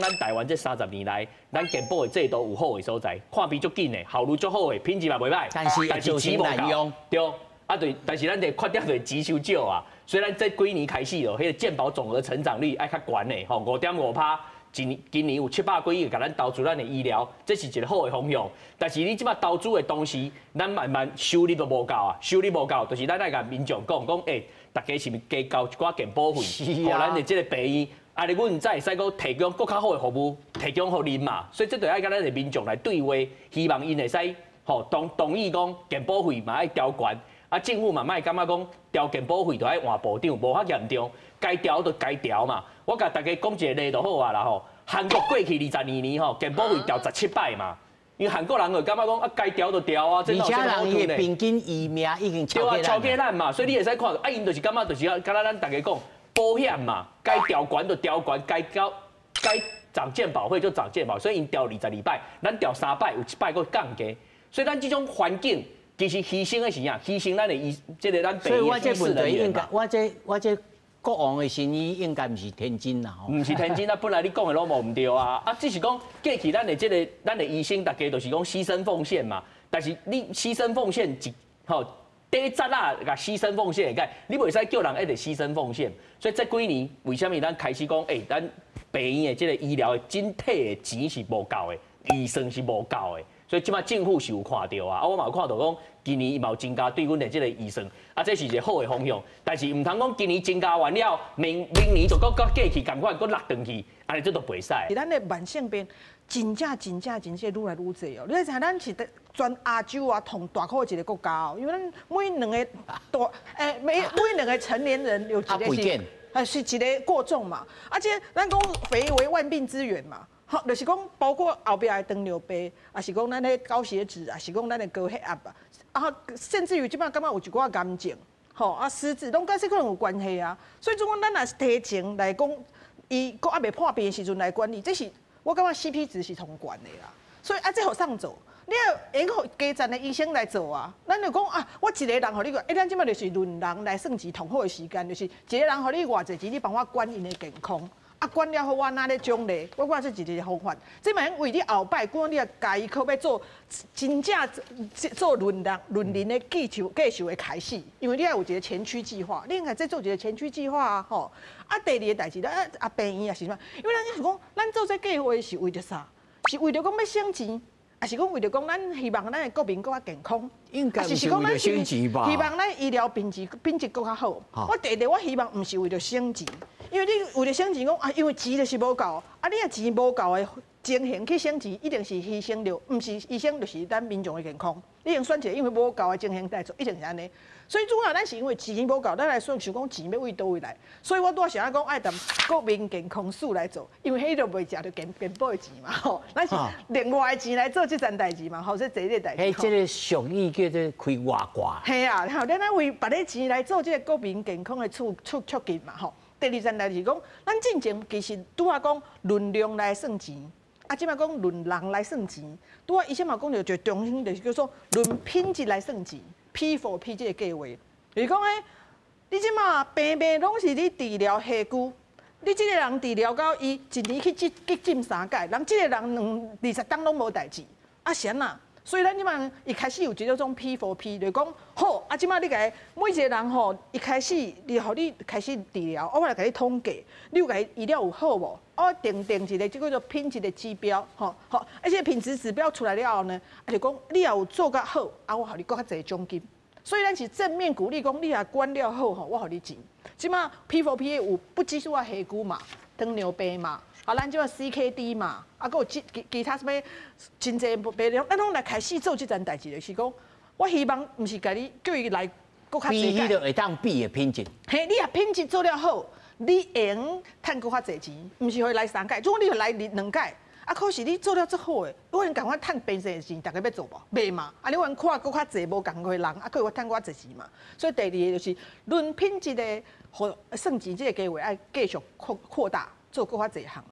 咱台湾这30年来，咱健保的制度有好的所在，看病足紧的，效率足好的，品质嘛袂歹，但是钱无够，对，啊对，但是咱的缺点就是钱收少啊。虽然这几年开始哦，迄个健保总额成长率爱较悬的，吼5.5%，今年有700几亿甲咱投资咱的医疗，这是一个好的方向。但是你即摆投资的同时，咱慢慢收入都无够啊，收入无够，就是咱爱甲民众讲，大家是毋是加交一寡健保费，互咱的这个病院。啊！你阮才会使讲提供更较好的服务，提供互恁嘛，所以这就要甲咱的民众来对话，希望因会使同意讲健保费嘛爱调悬，啊政府嘛莫感觉讲调健保费就爱换部长，无遐严重，该调就该调嘛。我甲大家讲一个例就好啊啦吼，韩国过去22年吼健保费调17摆嘛，因为韩国人就感觉讲啊该调就调啊，而且人伊的平均寿命已经超过咱嘛，所以你会使看，啊因就是感觉就是敢若咱大家讲。保险嘛，该调悬就调悬，该涨健保费就涨健保，所以因调22摆，咱调3摆，有1摆佫降价，所以咱这种环境其实牺牲的是啥？牺牲咱的这个咱所以我这问题应该，嘛。我这国王的生意应该不是天津啦，唔是天津啊，本来你讲的拢无唔对啊，啊只是讲过去咱的医生大家就是讲牺牲奉献嘛，但是你牺牲奉献第一节啊，甲牺牲奉献个，你袂使叫人一直牺牲奉献。所以这几年，为什么咱开始讲，咱病院的这个医疗的整体的钱是无够的，预算是无够的。所以即摆政府是有看到啊，我嘛有看到讲，今年伊嘛有增加对阮的这个预算，啊，这是一个好的方向。但是唔通讲今年增加完了，明年就过去共款，落转去，安尼这都袂使。咱的慢性病真正愈来愈侪哦。你知咱是全亚洲啊，同大块一个国家哦，因为咱每两个成年人有一个是一个过重嘛，而且咱讲肥为万病之源嘛，好，就是讲包括后壁的糖尿病，啊是讲咱的高血脂，啊是讲咱的高血压啊，甚至于即摆感觉有一寡癌症，吼啊失智，拢跟这可能有关系啊。所以总讲咱若是提前来讲，伊搁还袂破病的时阵来管理，这是我感觉 CP 值是同悬的啦。所以啊，这互上走。你要用互基层的医生来做啊，咱就讲啊，我一个人互你个，咱即摆就是论人来算钱，同好的时间，就是一个人互你偌济钱，你帮我管因的健康，啊管了后我哪咧奖励，我是一个方法。这嘛为你后摆，讲你啊家己靠要做真正做论人的继续的开始，因为你要有一个前驱计划，你应该再做一个前驱计划啊，吼。啊第二个代志，病院也是嘛，因为咱是讲，咱做这计划是为着啥？是为着讲要省钱。也是讲为着讲，咱希望咱的国民更加健康，应该是为了省钱吧？希望咱医疗品质更加好。我第二，我希望唔是为了省钱，因为你为了省钱讲啊，因为钱就是无够，啊你啊钱无够的情形去省钱，一定是牺牲了，唔是牺牲就是咱民众的健康。你用选一个因为无够的情形来做，一定是安尼。所以主要咱是因为钱无够，咱来算想讲钱要为倒位来。所以我拄想讲爱踮国民健康署来做，因为迄个袂食着健保的钱嘛，吼，咱是另外的钱来做这件代志嘛，吼，这一个代志。迄这个俗语叫做开外挂。系啊，吼，咱为别个钱来做这个国民健康的促进嘛，吼。第二件代志讲，咱进前其实拄啊讲论量来算钱。啊，即摆讲论人来算钱，拄啊医生嘛讲着重心就是叫做论品质来算钱 ，P4P 这个计划，就是讲你即马病拢是你治疗下久，你即个人治疗到伊一年去急诊3届，人即个人20天拢无代志，啊是安那？所以咱即摆一开始有一种 P4P， 就是讲好啊，即摆你甲每一个人吼，一开始你开始治疗，我来甲你统计，你有甲伊医疗有好无？我定一个，即叫做品质的指标，吼，而且品质指标出来了后呢，就讲你也有做甲好，啊，我互你搁较侪奖金。所以咱是正面鼓励讲，你也管了好吼，我互你钱。即马 P4P 有不只是我下骨嘛，糖尿病嘛，啊，咱即马 CKD 嘛，啊，搁有其他什么真济病种，咱拢来开始做即件代志，就是讲，我希望毋是甲你叫伊来搁较侪。比迄个会当比的品质。嘿，你若品质做了好。你会用趁搁较侪钱，毋是会来3届，总你会来2届，啊，可是你做了足好诶，我能赶快趁平时钱，大家要做无？袂嘛，啊，你愿看搁较侪无共个人，啊，可以趁我侪钱嘛。所以第二个就是论品质的，和算钱这个计划，爱继续扩大，做搁较侪项。